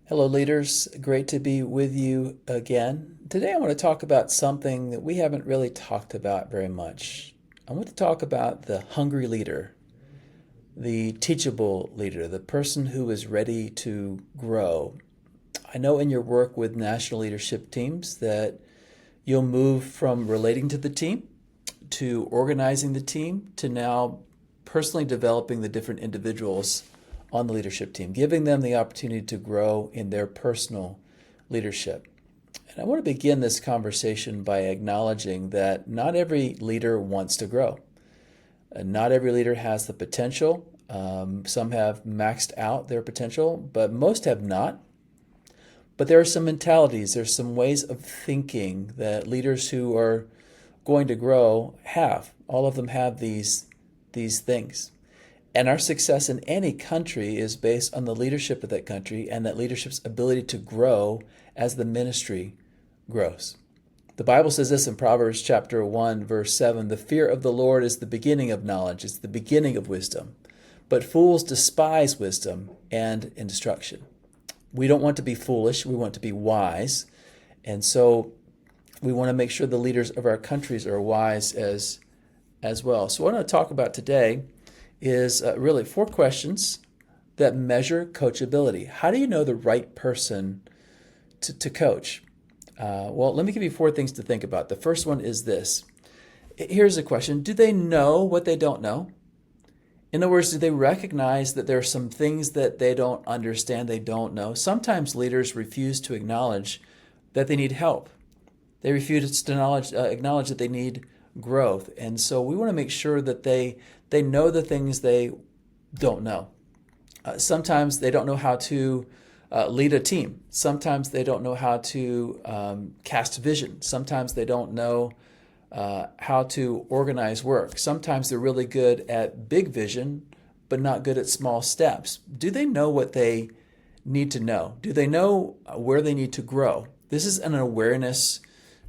Hello, leaders. Great to be with you again. Today, I want to talk about something that we haven't really talked about very much. I want to talk about the hungry leader, the teachable leader, the person who is ready to grow. I know in your work with national leadership teams that you'll move from relating to the team to organizing the team to now personally developing the different individuals on the leadership team, giving them the opportunity to grow in their personal leadership. And I want to begin this conversation by acknowledging that not every leader wants to grow. Not every leader has the potential. Some have maxed out their potential, but most have not. But there are some mentalities, there's some ways of thinking that leaders who are going to grow have. All of them have these things. And our success in any country is based on the leadership of that country and that leadership's ability to grow as the ministry grows. The Bible says this in Proverbs chapter 1, verse 7, "The fear of the Lord is the beginning of knowledge, it's the beginning of wisdom. But fools despise wisdom and instruction." We don't want to be foolish, we want to be wise. And so we want to make sure the leaders of our countries are wise as well. So what I want to talk about today is really 4 questions that measure coachability. How do you know the right person to coach? Well, let me give you 4 things to think about. The first one is this. Here's a question. Do they know what they don't know? In other words, do they recognize that there are some things that they don't understand, they don't know? Sometimes leaders refuse to acknowledge that they need help. They refuse to acknowledge that they need growth. And so we want to make sure that they know the things they don't know. Sometimes they don't know how to lead a team. Sometimes they don't know how to cast vision. Sometimes they don't know how to organize work. Sometimes they're really good at big vision, but not good at small steps. Do they know what they need to know? Do they know where they need to grow? This is an awareness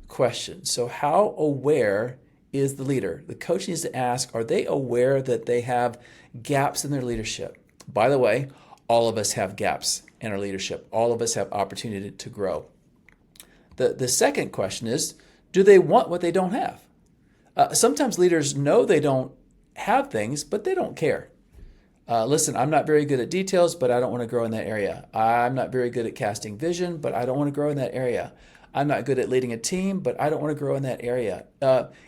question. So how aware is the leader? The coach needs to ask, are they aware that they have gaps in their leadership? By the way, all of us have gaps in our leadership. All of us have opportunity to grow. The second question is, do they want what they don't have? Sometimes leaders know they don't have things, but they don't care. Listen, I'm not very good at details, but I don't want to grow in that area. I'm not very good at casting vision, but I don't want to grow in that area. I'm not good at leading a team, but I don't want to grow in that area.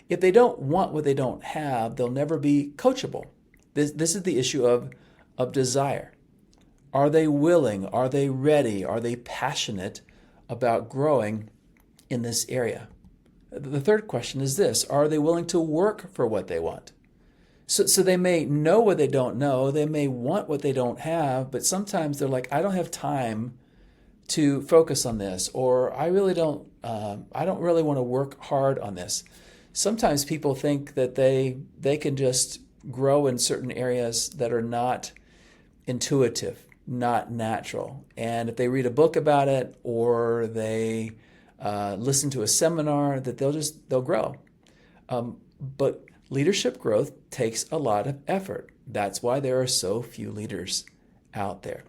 If they don't want what they don't have, they'll never be coachable. This is the issue of desire. Are they willing? Are they ready? Are they passionate about growing in this area? The third question is this. Are they willing to work for what they want? So they may know what they don't know. They may want what they don't have, but sometimes they're like, I don't have time to focus on this, or I don't really want to work hard on this. Sometimes people think that they can just grow in certain areas that are not intuitive, not natural. And if they read a book about it or they listen to a seminar, that they'll grow. But leadership growth takes a lot of effort. That's why there are so few leaders out there.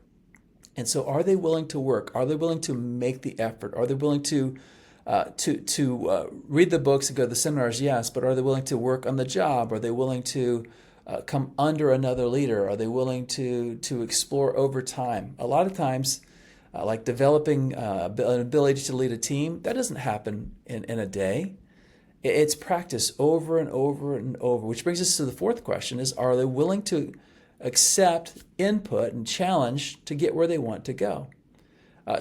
And so are they willing to work? Are they willing to make the effort? Are they willing to read the books and go to the seminars? Yes, but are they willing to work on the job? Are they willing to come under another leader? Are they willing to explore over time? A lot of times, like developing an ability to lead a team, that doesn't happen in a day. It's practice over and over and over, which brings us to the 4th question is, are they willing to accept input and challenge to get where they want to go?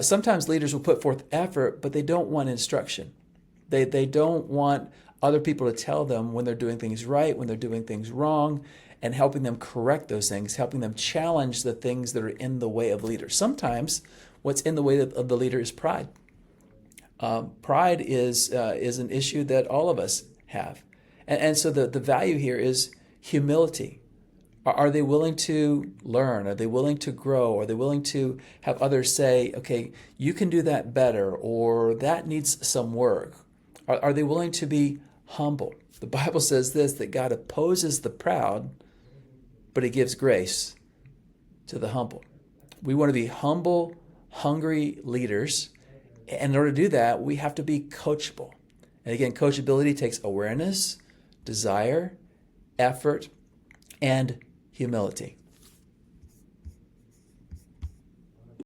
Sometimes leaders will put forth effort, but they don't want instruction. They don't want other people to tell them when they're doing things right, when they're doing things wrong, and helping them correct those things, helping them challenge the things that are in the way of leaders. Sometimes what's in the way of the leader is pride. Pride is an issue that all of us have. And so the value here is humility. Are they willing to learn? Are they willing to grow? Are they willing to have others say, okay, you can do that better, or that needs some work? Are they willing to be humble? The Bible says this, that God opposes the proud, but he gives grace to the humble. We want to be humble hungry leaders. And in order to do that, we have to be coachable. And again, coachability takes awareness, desire, effort, and humility.